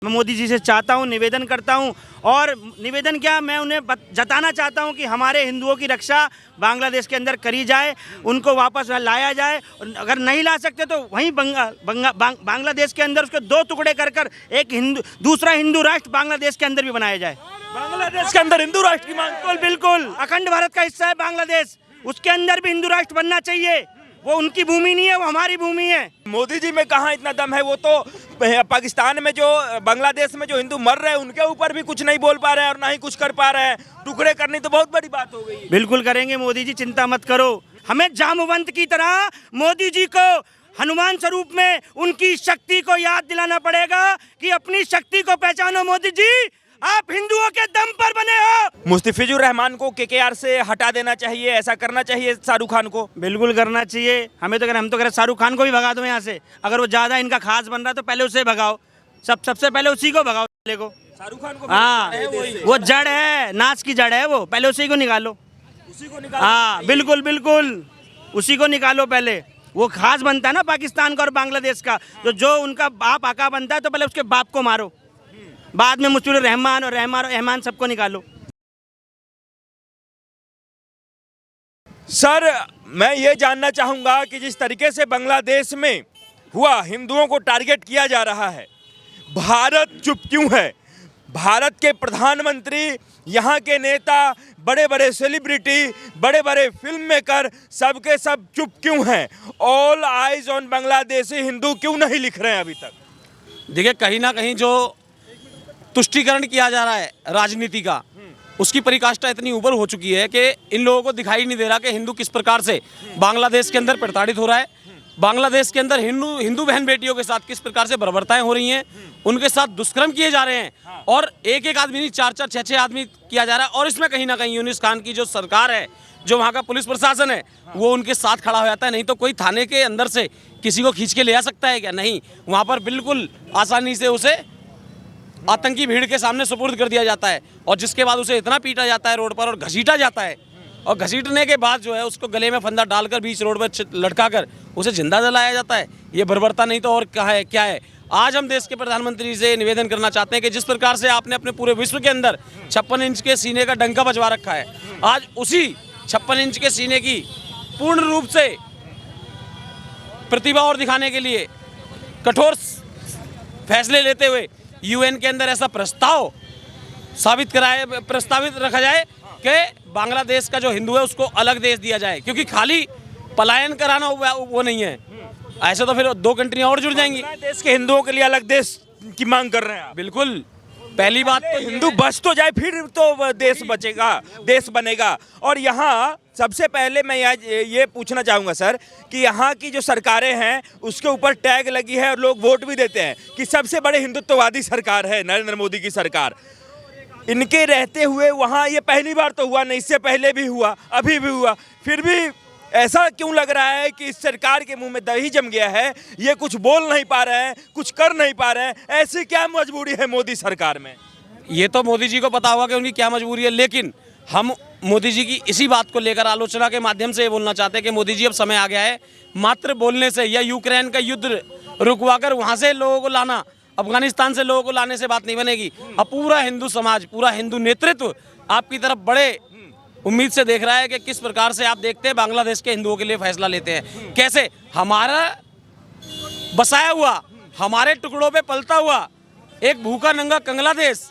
मैं मोदी जी से चाहता हूं, निवेदन करता हूं और निवेदन क्या, मैं उन्हें जताना चाहता हूं कि हमारे हिंदुओं की रक्षा बांग्लादेश के अंदर करी जाए, उनको वापस लाया जाए। और अगर नहीं ला सकते तो वहीं बांग्लादेश के अंदर उसके दो टुकड़े कर कर एक दूसरा हिंदू राष्ट्र बांग्लादेश के अंदर भी बनाया जाए। बांग्लादेश के अंदर हिंदू राष्ट्र की मांग? बिल्कुल बिल्कुल, अखंड भारत का हिस्सा है बांग्लादेश, उसके अंदर भी हिंदू राष्ट्र बनना चाहिए। वो उनकी भूमि नहीं है, वो हमारी भूमि है। मोदी जी में कहाँ इतना दम है? वो तो पाकिस्तान में जो बांग्लादेश में जो हिंदू मर रहे हैं उनके ऊपर भी कुछ नहीं बोल पा रहे हैं और ना ही कुछ कर पा रहे हैं। टुकड़े करनी तो बहुत बड़ी बात हो गई। बिल्कुल करेंगे मोदी जी, चिंता मत करो। हमें जामवंत की तरह मोदी जी को हनुमान स्वरूप में उनकी शक्ति को याद दिलाना पड़ेगा कि अपनी शक्ति को पहचानो मोदी जी, आप हिंदुओं के दम पर बने हो। मुस्तफिजुर रहमान को केकेआर से हटा देना चाहिए, ऐसा करना चाहिए शाहरुख खान को? बिल्कुल करना चाहिए। हम तो कह रहे शाहरुख खान को भी भगा दो यहाँ से। अगर वो ज्यादा इनका खास बन रहा है तो पहले उसे भगाओ, सबसे पहले उसी को भगाओ। शाहरुख खान को? हाँ, वो जड़ है, नाच की जड़ है वो, पहले उसी को निकालो। उसी को निकालो? हाँ बिल्कुल बिल्कुल, उसी को निकालो पहले। वो खास बनता है ना पाकिस्तान का और बांग्लादेश का, तो जो उनका बाप आका बनता है तो पहले उसके बाप को मारो, बाद में मुस्तफिजुर रहमान और रहमान सबको निकालो। सर, मैं ये जानना चाहूंगा कि जिस तरीके से बांग्लादेश में हुआ, हिंदुओं को टारगेट किया जा रहा है, भारत चुप क्यों है? भारत के प्रधानमंत्री, यहाँ के नेता, बड़े बड़े सेलिब्रिटी, बड़े बड़े फिल्म मेकर, सबके सब चुप क्यों हैं? All eyes on Bangladeshi Hindu क्यों नहीं लिख रहे हैं अभी तक? देखिए, कहीं ना कहीं जो तुष्टीकरण किया जा रहा है राजनीति का, उसकी परिकाष्ठा इतनी ऊपर हो चुकी है कि इन लोगों को दिखाई नहीं दे रहा कि हिंदू किस प्रकार से बांग्लादेश के अंदर प्रताड़ित हो रहा है, बांग्लादेश के अंदर हिंदू बहन बेटियों के साथ किस प्रकार से बर्बरताएं हो रही हैं, उनके साथ दुष्कर्म किए जा रहे हैं और एक एक आदमी नहीं, चार चार छः छः आदमी किया जा रहा है। और इसमें कहीं ना कहीं यूनुस खान की जो सरकार है, जो वहाँ का पुलिस प्रशासन है, वो उनके साथ खड़ा हो जाता है। नहीं तो कोई थाने के अंदर से किसी को खींच के ले आ सकता है क्या? नहीं, वहाँ पर बिल्कुल आसानी से उसे आतंकी भीड़ के सामने सुपुर्द कर दिया जाता है और जिसके बाद उसे इतना पीटा जाता है रोड पर और घसीटा जाता है, और घसीटने के बाद जो है उसको गले में फंदा डालकर बीच रोड पर लटकाकर उसे जिंदा जलाया जाता है। ये बर्बरता नहीं तो और क्या है? आज हम देश के प्रधानमंत्री से निवेदन करना चाहते हैं कि जिस प्रकार से आपने अपने पूरे विश्व के अंदर 56 इंच के सीने का डंका बजवा रखा है, आज उसी 56 इंच के सीने की पूर्ण रूप से प्रतिभा और दिखाने के लिए कठोर फैसले लेते हुए यूएन के अंदर ऐसा प्रस्तावित रखा जाए कि बांग्लादेश का जो हिंदू है उसको अलग देश दिया जाए, क्योंकि खाली पलायन कराना वो नहीं है। ऐसे तो फिर दो कंट्रियां और जुड़ जाएंगी। देश के हिंदुओं के लिए अलग देश की मांग कर रहे हैं आप? बिल्कुल, पहली बात तो हिंदू बच तो जाए, फिर तो देश बचेगा, देश बनेगा। और यहाँ सबसे पहले मैं ये पूछना चाहूँगा सर कि यहाँ की जो सरकारें हैं उसके ऊपर टैग लगी है और लोग वोट भी देते हैं कि सबसे बड़े हिंदुत्ववादी सरकार है नरेंद्र मोदी की सरकार। इनके रहते हुए वहाँ ये पहली बार तो हुआ नहीं, इससे पहले भी हुआ, अभी भी हुआ, फिर भी ऐसा क्यों लग रहा है कि इस सरकार के मुंह में दही जम गया है? ये कुछ बोल नहीं पा रहे हैं, कुछ कर नहीं पा रहे हैं। ऐसी क्या मजबूरी है मोदी सरकार में? ये तो मोदी जी को पता होगा कि उनकी क्या मजबूरी है, लेकिन हम मोदी जी की इसी बात को लेकर आलोचना के माध्यम से ये बोलना चाहते हैं कि मोदी जी अब समय आ गया है, मात्र बोलने से या यूक्रेन का युद्ध रुकवाकर वहाँ से लोगों को लाना, अफगानिस्तान से लोगों को लाने से बात नहीं बनेगी। अब पूरा हिंदू समाज, पूरा हिंदू नेतृत्व आपकी तरफ बड़े उम्मीद से देख रहा है कि किस प्रकार से आप देखते हैं बांग्लादेश के हिंदुओं के लिए फैसला लेते हैं। कैसे हमारा बसाया हुआ, हमारे टुकड़ों पे पलता हुआ एक भूखा नंगा कंगला देश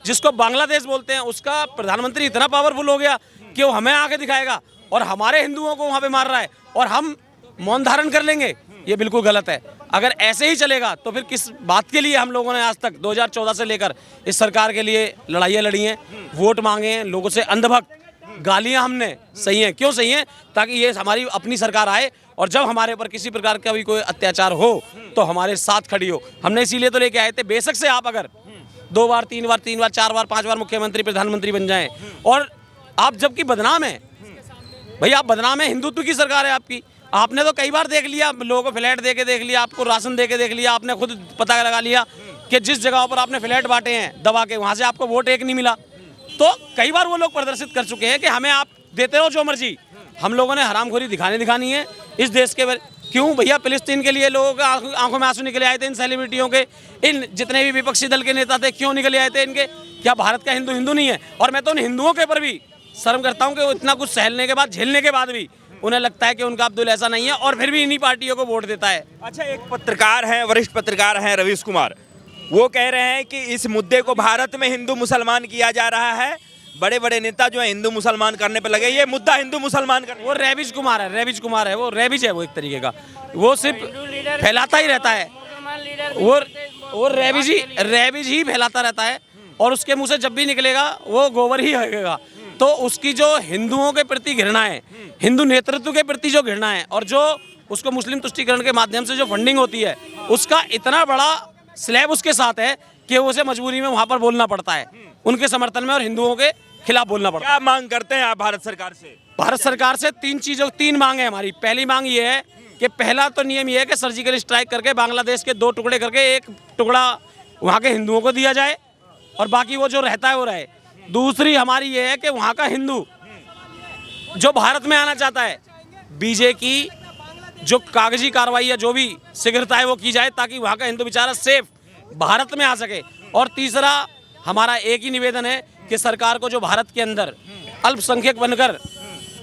जिसको बांग्लादेश बोलते हैं, उसका प्रधानमंत्री इतना पावरफुल हो गया कि वो हमें आके दिखाएगा और हमारे हिंदुओं को वहाँ पे मार रहा है और हम मौन धारण कर लेंगे। ये बिल्कुल गलत है। अगर ऐसे ही चलेगा तो फिर किस बात के लिए हम लोगों ने आज तक 2014 से लेकर इस सरकार के लिए लड़ाइयाँ लड़ी हैं, वोट मांगे हैं, लोगों से अंधभक्त गालियां हमने सही हैं। क्यों सही हैं? ताकि ये हमारी अपनी सरकार आए और जब हमारे ऊपर किसी प्रकार का भी कोई अत्याचार हो तो हमारे साथ खड़ी हो। हमने इसीलिए तो लेके आए थे। बेशक से आप अगर 2 बार 3 बार 4 बार 5 बार मुख्यमंत्री प्रधानमंत्री बन जाएं और आप जबकि बदनाम हैं, भाई आप बदनाम हैं, हिंदुत्व की सरकार है आपकी। आपने तो कई बार देख लिया, लोगों को फ्लैट दे के देख लिया, आपको राशन दे के देख लिया, आपने खुद पता लगा लिया कि जिस जगह पर आपने फ्लैट बांटे हैं दबा के, वहाँ से आपको वोट एक नहीं मिला। तो कई बार वो लोग प्रदर्शित कर चुके हैं कि हमें आप देते रहो जो मर्जी। हम लोगों ने हरामखोरी दिखानी है इस देश के क्यों भैया फिलिस्तीन के लिए लोग आंखों में आंसू निकले आए थे इन सेलिब्रिटियों के, इन जितने भी विपक्षी दल के नेता थे क्यों निकले आए थे इनके? क्या भारत का हिंदू हिंदू नहीं है? और मैं तो उन हिंदुओं के ऊपर भी शर्म करता हूँ कि वो इतना कुछ सहलने के बाद, झेलने के बाद भी उन्हें लगता है कि उनका अब्दुल ऐसा नहीं है और फिर भी इन्हीं पार्टियों को वोट देता है। अच्छा, एक पत्रकार हैं, वरिष्ठ पत्रकार हैं रवीश कुमार, वो कह रहे हैं कि इस मुद्दे को भारत में हिंदू मुसलमान किया जा रहा है, बड़े बड़े नेता जो है हिंदू मुसलमान करने पे लगे, ये मुद्दा हिंदू मुसलमान करने। वो रैबिज कुमार है, रैबिज कुमार है, वो रैबिज है, वो एक तरीके का, वो सिर्फ फैलाता ही रहता है, वो रैबिज ही फैलाता रहता है और उसके मुंह से जब भी निकलेगा वो गोबर ही होगा। तो उसकी जो हिंदुओं के प्रति घृणा है, हिंदू नेतृत्व के प्रति जो घृणा है और जो उसको मुस्लिम तुष्टीकरण के माध्यम से जो फंडिंग होती है, उसका इतना बड़ा स्लैब उसके साथ है कि उसे मजबूरी में वहां पर बोलना पड़ता है, उनके समर्थन में और हिंदुओं के खिलाफ बोलना पड़ता है। क्या मांग करते हैं आप भारत सरकार से? भारत सरकार से तीन मांग है हमारी। पहली मांग ये है कि पहला तो नियम ये है कि सर्जिकल स्ट्राइक करके बांग्लादेश के 2 टुकड़े करके एक टुकड़ा वहाँ के हिंदुओं को दिया जाए और बाकी वो जो रहता है वो रहे। दूसरी हमारी ये है कि वहाँ का हिंदू जो भारत में आना चाहता है, बीजे की जो कागजी कार्रवाई है जो भी शीघ्रता है वो की जाए ताकि वहाँ का हिंदू बेचारा सेफ भारत में आ सके। और तीसरा हमारा एक ही निवेदन है कि सरकार को जो भारत के अंदर अल्पसंख्यक बनकर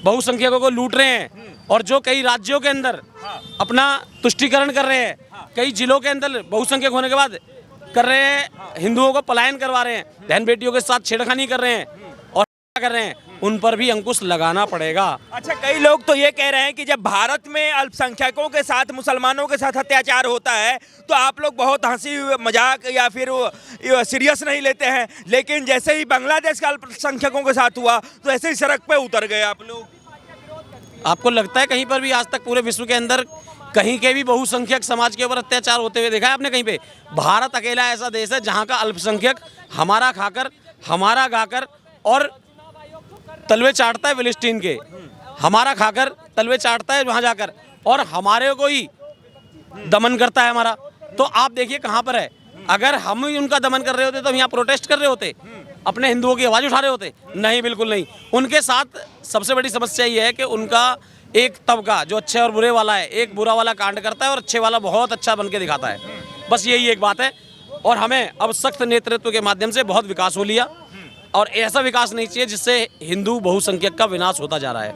बहुसंख्यकों को लूट रहे हैं और जो कई राज्यों के अंदर अपना तुष्टीकरण कर रहे हैं, कई जिलों के अंदर बहुसंख्यक होने के बाद कर रहे हैं, हिंदुओं को पलायन करवा रहे हैं, बहन बेटियों के साथ छेड़खानी कर रहे हैं और कर रहे हैं, उन पर भी अंकुश लगाना पड़ेगा। अच्छा, कई लोग तो ये कह रहे हैं कि जब भारत में अल्पसंख्यकों के साथ, मुसलमानों के साथ अत्याचार होता है तो आप लोग बहुत हंसी मजाक या फिर सीरियस नहीं लेते हैं, लेकिन जैसे ही बांग्लादेश के अल्पसंख्यकों के साथ हुआ तो ऐसे ही सड़क पे उतर गए आप लोग। आपको लगता है कहीं पर भी आज तक पूरे विश्व के अंदर कहीं के भी बहुसंख्यक समाज के ऊपर अत्याचार होते हुए देखा है आपने कहीं पे? भारत अकेला ऐसा देश है जहाँ का अल्पसंख्यक हमारा खाकर, हमारा गाकर और तलवे चाटता है फिलिस्तीन के, हमारा खाकर तलवे चाटता है वहाँ जाकर और हमारे को ही दमन करता है हमारा। तो आप देखिए कहाँ पर है। अगर हम ही उनका दमन कर रहे होते तो हम यहाँ प्रोटेस्ट कर रहे होते, अपने हिंदुओं की आवाज़ उठा रहे होते? नहीं, बिल्कुल नहीं। उनके साथ सबसे बड़ी समस्या ये है कि उनका एक तबका जो अच्छे और बुरे वाला है, एक बुरा वाला कांड करता है और अच्छे वाला बहुत अच्छा बन के दिखाता है। बस यही एक बात है। और हमें अब सख्त नेतृत्व के माध्यम से बहुत विकास हो लिया और ऐसा विकास नहीं चाहिए जिससे हिंदू बहुसंख्यक का विनाश होता जा रहा है।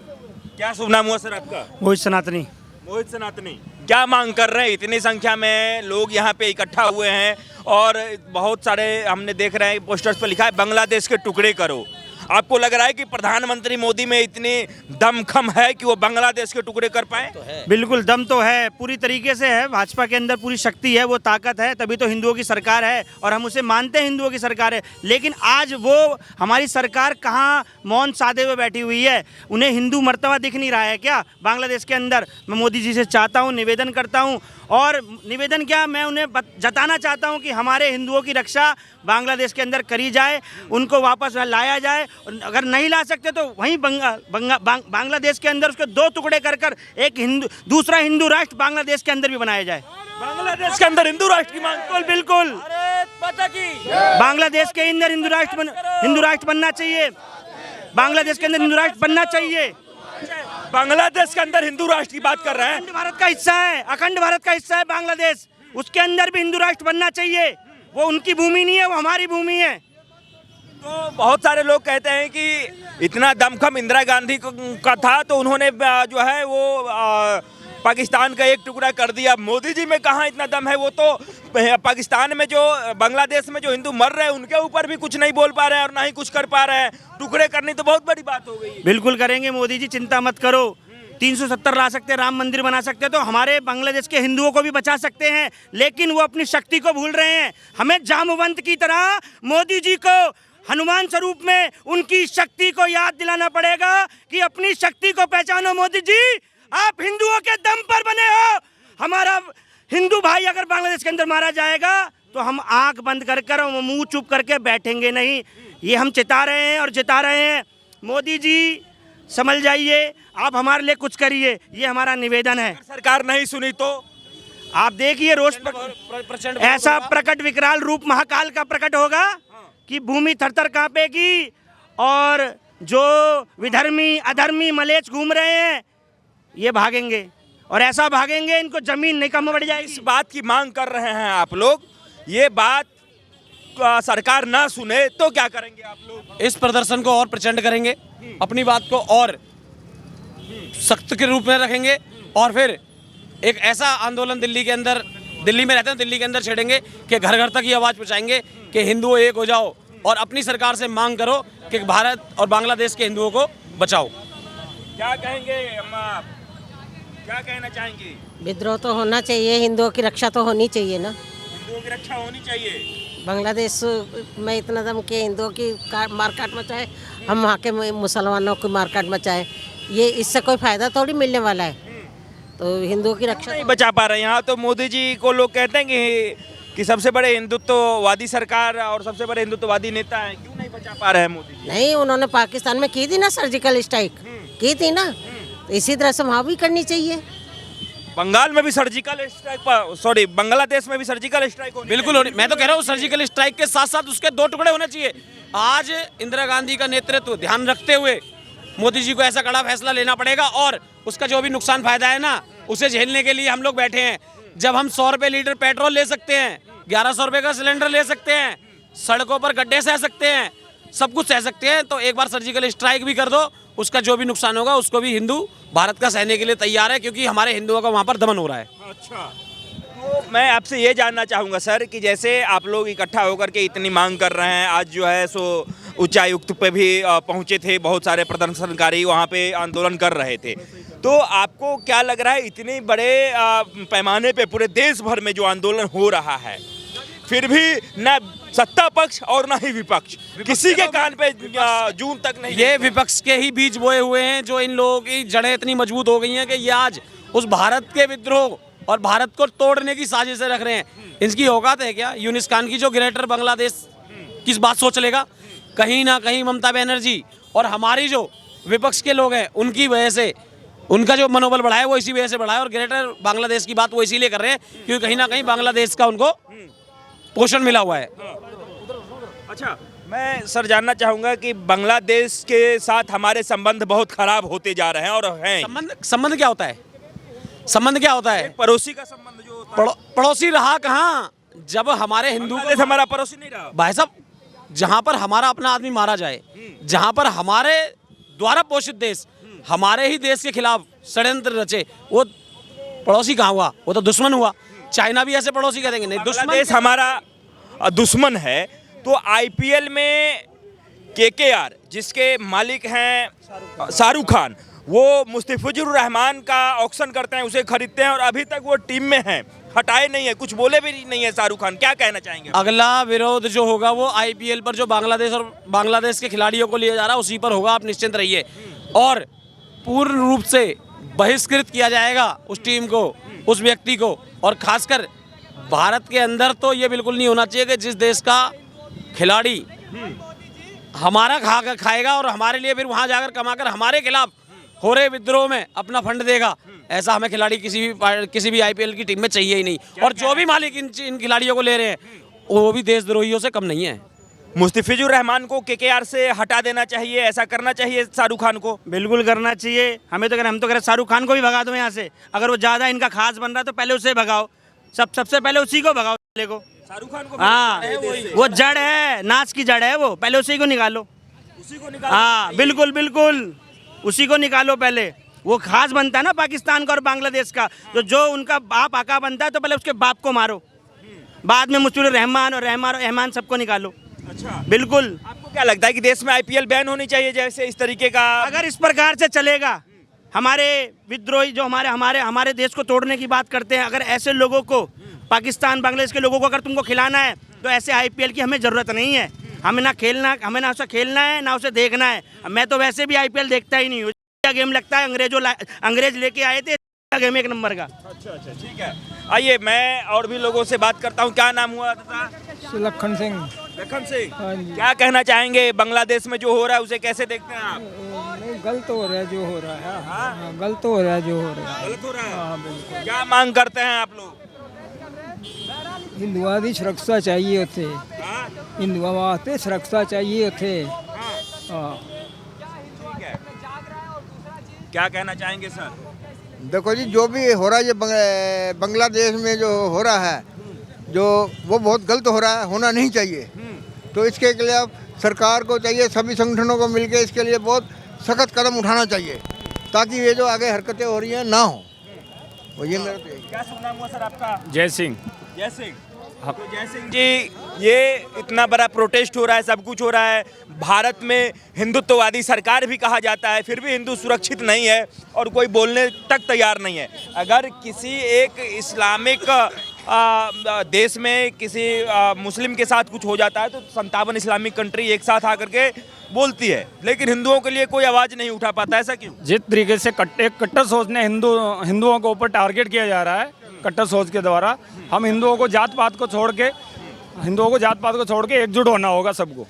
क्या शुभ नाम हुआ सर आपका? मोहित सनातनी। मोहित सनातनी, क्या मांग कर रहे हैं? इतनी संख्या में लोग यहाँ पे इकट्ठा हुए हैं और बहुत सारे हमने देख रहे हैं पोस्टर्स पर लिखा है बांग्लादेश के टुकड़े करो। आपको लग रहा है कि प्रधानमंत्री मोदी में इतनी दमखम है कि वो बांग्लादेश के टुकड़े कर पाए? बिल्कुल दम तो है, पूरी तरीके से है। भाजपा के अंदर पूरी शक्ति है, वो ताकत है, तभी तो हिंदुओं की सरकार है और हम उसे मानते हैं हिंदुओं की सरकार है। लेकिन आज वो हमारी सरकार कहाँ मौन साधे हुए बैठी हुई है? उन्हें हिंदू मर्तबा दिख नहीं रहा है क्या बांग्लादेश के अंदर? मैं मोदी जी से चाहता हूँ, निवेदन करता हूँ, और निवेदन क्या, मैं उन्हें जताना चाहता हूँ कि हमारे हिंदुओं की रक्षा बांग्लादेश के अंदर करी जाए, उनको वापस लाया जाए। और अगर नहीं ला सकते तो वहीं बांग्लादेश के अंदर उसके 2 टुकड़े कर एक दूसरा हिंदू राष्ट्र बांग्लादेश के अंदर भी बनाया जाए। बांग्लादेश के अंदर हिंदू राष्ट्र की मांग? बिल्कुल। बांग्लादेश के अंदर हिंदू राष्ट्र बनना चाहिए। बांग्लादेश के अंदर हिंदू राष्ट्र बनना चाहिए। बांग्लादेश के अंदर हिंदू राष्ट्र की बात कर रहे हैं? अखंड भारत का हिस्सा है, अखंड भारत का हिस्सा है बांग्लादेश, उसके अंदर भी हिंदू राष्ट्र बनना चाहिए। वो उनकी भूमि नहीं है, वो हमारी भूमि है। तो बहुत सारे लोग कहते हैं कि इतना दमखम इंदिरा गांधी का था तो उन्होंने जो है वो पाकिस्तान का एक टुकड़ा कर दिया। मोदी जी में कहाँ इतना दम है? वो तो पाकिस्तान में जो, बांग्लादेश में जो हिंदू मर रहे हैं उनके ऊपर भी कुछ नहीं बोल पा रहे हैं और ना ही कुछ कर पा रहे हैं। टुकड़े करनी तो बहुत बड़ी बात हो गई। बिल्कुल करेंगे मोदी जी, चिंता मत करो। 370 ला सकते, राम मंदिर बना सकते, तो हमारे बांग्लादेश के हिंदुओं को भी बचा सकते हैं। लेकिन वो अपनी शक्ति को भूल रहे हैं। हमें जामवंत की तरह मोदी जी को हनुमान स्वरूप में उनकी शक्ति को याद दिलाना पड़ेगा कि अपनी शक्ति को पहचानो। मोदी जी, आप हिंदुओं के दम पर बने हो। हमारा हिंदू भाई अगर बांग्लादेश के अंदर मारा जाएगा तो हम आंख बंद कर और मुंह चुप करके बैठेंगे नहीं। ये हम चिता रहे हैं और जिता रहे हैं। मोदी जी समझ जाइए, आप हमारे लिए कुछ करिए, ये हमारा निवेदन है। सरकार नहीं सुनी तो आप देखिए रोष ऐसा प्रकट विकराल रूप महाकाल का प्रकट होगा कि भूमि थरथर कांपेगी और जो विधर्मी अधर्मी मलेच्छ घूम रहे हैं ये भागेंगे और ऐसा भागेंगे इनको जमीन नहीं कम पड़ जाएगी। इस बात की मांग कर रहे हैं आप लोग, ये बात सरकार ना सुने तो क्या करेंगे आप लोग? इस प्रदर्शन को और प्रचंड करेंगे, अपनी बात को और सख्त के रूप में रखेंगे और फिर एक ऐसा आंदोलन दिल्ली के अंदर, दिल्ली में रहते हैं दिल्ली के अंदर छेड़ेंगे कि घर घर तक ये आवाज़ पहुंचाएंगे कि हिंदुओं एक हो जाओ और अपनी सरकार से मांग करो कि भारत और बांग्लादेश के हिंदुओं को बचाओ। क्या कहेंगे अम्मा आप? क्या कहना चाहेंगे? विद्रोह तो होना चाहिए, हिंदुओं की रक्षा तो होनी चाहिए ना। हिंदुओं की रक्षा होनी चाहिए। बांग्लादेश में इतना दम के हिंदुओं की मारकाट मचाए, हम वहाँ के मुसलमानों की मारकाट मचाए, ये इससे कोई फायदा थोड़ी मिलने वाला है। तो हिंदुओं की रक्षा नहीं बचा पा रहे हैं। यहाँ तो मोदी जी को लोग कहते हैं कि सबसे बड़े हिंदुत्ववादी सरकार और सबसे बड़े हिंदुत्ववादी नेता हैं, क्यों नहीं बचा पा रहे हैं मोदी जी? नहीं, उन्होंने पाकिस्तान में की थी ना सर्जिकल स्ट्राइक, की थी ना, तो इसी तरह से वहाँ भी करनी चाहिए। बंगाल में भी सर्जिकल स्ट्राइक, सॉरी बांग्लादेश में भी सर्जिकल स्ट्राइक होनी बिल्कुल होनी, मैं तो कह रहा हूँ सर्जिकल स्ट्राइक के साथ साथ उसके 2 टुकड़े होने चाहिए। आज इंदिरा गांधी का नेतृत्व ध्यान रखते हुए मोदी जी को ऐसा कड़ा फैसला लेना पड़ेगा और उसका जो भी नुकसान फायदा है ना उसे झेलने के लिए हम लोग बैठे हैं। जब हम 100 रुपये लीटर पेट्रोल ले सकते हैं, 1100 रुपये का सिलेंडर ले सकते हैं, सड़कों पर गड्ढे सह सकते हैं, सब कुछ सह सकते हैं, तो एक बार सर्जिकल स्ट्राइक भी कर दो, उसका जो भी नुकसान होगा उसको भी हिंदू भारत का सहने के लिए तैयार है, क्योंकि हमारे हिंदुओं का वहाँ पर दमन हो रहा है। अच्छा, तो मैं आपसे ये जानना चाहूँगा सर कि जैसे आप लोग इकट्ठा होकर के इतनी मांग कर रहे हैं, आज जो है सो उच्चायुक्त पे भी पहुँचे थे, बहुत सारे प्रदर्शनकारी वहाँ पे आंदोलन कर रहे थे, तो आपको क्या लग रहा है इतने बड़े पैमाने पे पूरे देश भर में जो आंदोलन हो रहा है, फिर भी न सत्ता पक्ष और न ही विपक्ष किसी के कान पे जून तक नहीं? ये विपक्ष के ही बीज बोए हुए हैं, जो इन लोगों की जड़ें इतनी मजबूत हो गई हैं कि ये आज उस भारत के विद्रोह और भारत को तोड़ने की साजिशें रख रहे हैं। इनकी औकात है क्या? यूनिस खान की जो ग्रेटर बांग्लादेश किस बात सोच लेगा? कहीं ना कहीं ममता बनर्जी और हमारी जो विपक्ष के लोग हैं उनकी वजह से उनका जो मनोबल बढ़ा है वो इसी वजह से बढ़ा है, और ग्रेटर बांग्लादेश की बात वो इसीलिए कर रहे हैं क्योंकि कहीं ना कहीं बांग्लादेश का उनको पोषण मिला हुआ है। अच्छा, मैं सर जानना चाहूँगा कि बांग्लादेश के साथ हमारे संबंध बहुत खराब होते जा रहे हैं और हैं। संबंध क्या होता है? संबंध क्या होता है? पड़ोसी का संबंध जो होता है। पड़ोसी रहा कहाँ जब हमारे हिंदू बांग्लादेश हमारा पड़ोसी नहीं रहा भाई साहब। जहाँ पर हमारा अपना आदमी मारा जाए, जहाँ पर हमारे द्वारा पोषित देश हमारे ही देश के खिलाफ षड्यंत्र रचे, वो पड़ोसी कहाँ हुआ? वो तो दुश्मन हुआ। चाइना भी ऐसे पड़ोसी कह देंगे? नहीं, बांग्लादेश हमारा दुश्मन है। तो आईपीएल में केकेआर जिसके मालिक हैं शाहरुख खान, वो मुस्तफिजुर रहमान का ऑक्शन करते हैं, उसे खरीदते हैं और अभी तक वो टीम में हैं, हटाए नहीं है, कुछ बोले भी नहीं है शाहरुख खान। क्या कहना चाहेंगे? अगला विरोध जो होगा वो आईपीएल पर जो बांग्लादेश के खिलाड़ियों को लिया जा रहा है उसी पर होगा, आप निश्चिंत रहिए। और पूर्ण रूप से बहिष्कृत किया जाएगा उस टीम को, उस व्यक्ति को। और खासकर भारत के अंदर तो ये बिल्कुल नहीं होना चाहिए कि जिस देश का खिलाड़ी हमारा खाएगा और हमारे लिए फिर वहाँ जाकर कमाकर हमारे खिलाफ हो रहे विद्रोह में अपना फंड देगा, ऐसा हमें खिलाड़ी किसी भी आईपीएल की टीम में चाहिए ही नहीं। और जो भी मालिक इन खिलाड़ियों को ले रहे हैं वो भी देशद्रोहियों से कम नहीं है। मुस्तफिजुर रहमान को केकेआर से हटा देना चाहिए, ऐसा करना चाहिए शाहरुख खान को? बिल्कुल करना चाहिए। हम तो कह रहे शाहरुख खान को भी भगा दो यहाँ से। अगर वो ज़्यादा इनका खास बन रहा है तो पहले उसे भगाओ, सबसे पहले उसी को भगाओ। को शाहरुख खान को हाँ, वो जड़ है, नाच की जड़ है वो, पहले उसी को निकालो। उसी को निकालो। हाँ बिल्कुल बिल्कुल, उसी को निकालो पहले। वो खास बनता है ना पाकिस्तान का और बांग्लादेश का, जो उनका बाप आका बनता है तो पहले उसके बाप को मारो, बाद में मुस्तफिजुर रहमान और रहमान सबको निकालो। अच्छा, बिल्कुल। आपको क्या लगता है कि देश में आईपीएल बैन होनी चाहिए जैसे इस तरीके का? अगर इस प्रकार से चलेगा, हमारे विद्रोही जो हमारे देश को तोड़ने की बात करते हैं, अगर ऐसे लोगों को, पाकिस्तान बांग्लादेश के लोगों को अगर तुमको खिलाना है तो ऐसे आईपीएल की हमें ज़रूरत नहीं है। हमें ना उसे खेलना है ना उसे देखना है। मैं तो वैसे भी आईपीएल देखता ही नहीं हूँ। गेम लगता है, अंग्रेज लेके आए थे, गेम एक नंबर का। अच्छा, ठीक है। आइए मैं और भी लोगों से बात करता हूँ। क्या नाम हुआ था? लखन सिंह। लखन सिंह, हाँ जी। क्या कहना चाहेंगे बांग्लादेश में जो हो रहा है उसे कैसे देखते हैं आप? नहीं, गलत हो रहा है जो हो रहा है। हाँ, गलत हो रहा है जो हो रहा है। गलत हो रहा है। हाँ बिल्कुल। क्या मांग करते हैं आप लोग? हिंदुओं की सुरक्षा चाहिए थे, हाँ? हिंदुओं वास्ते सुरक्षा चाहिए थे। हाँ, ठीक है। क्या कहना चाहेंगे सर? देखो जी, जो भी हो रहा है ये बांग्लादेश में जो हो रहा है, जो वो बहुत गलत हो रहा है, होना नहीं चाहिए। तो इसके लिए अब सरकार को चाहिए, सभी संगठनों को मिलकर इसके लिए बहुत सख्त कदम उठाना चाहिए, ताकि ये जो आगे हरकतें हो रही हैं ना हो। वो ये मेरा तो यही है। क्या सुनना हुआ सर आपका? जय सिंह। जय सिंह। तो जय सिंह जी, ये इतना बड़ा प्रोटेस्ट हो रहा है, सब कुछ हो रहा है, भारत में हिंदुत्ववादी सरकार भी कहा जाता है, फिर भी हिंदू सुरक्षित नहीं है और कोई बोलने तक तैयार नहीं है। अगर किसी एक इस्लामिक देश में किसी मुस्लिम के साथ कुछ हो जाता है तो 57 इस्लामिक कंट्री एक साथ आकर के बोलती है, लेकिन हिंदुओं के लिए कोई आवाज़ नहीं उठा पाता। ऐसा क्यों? जिस तरीके से कट्टर सोच ने हिंदुओं को ऊपर टारगेट किया जा रहा है, कट्टर सोच के द्वारा, हम हिंदुओं को जात पात को छोड़ के एकजुट होना होगा सबको।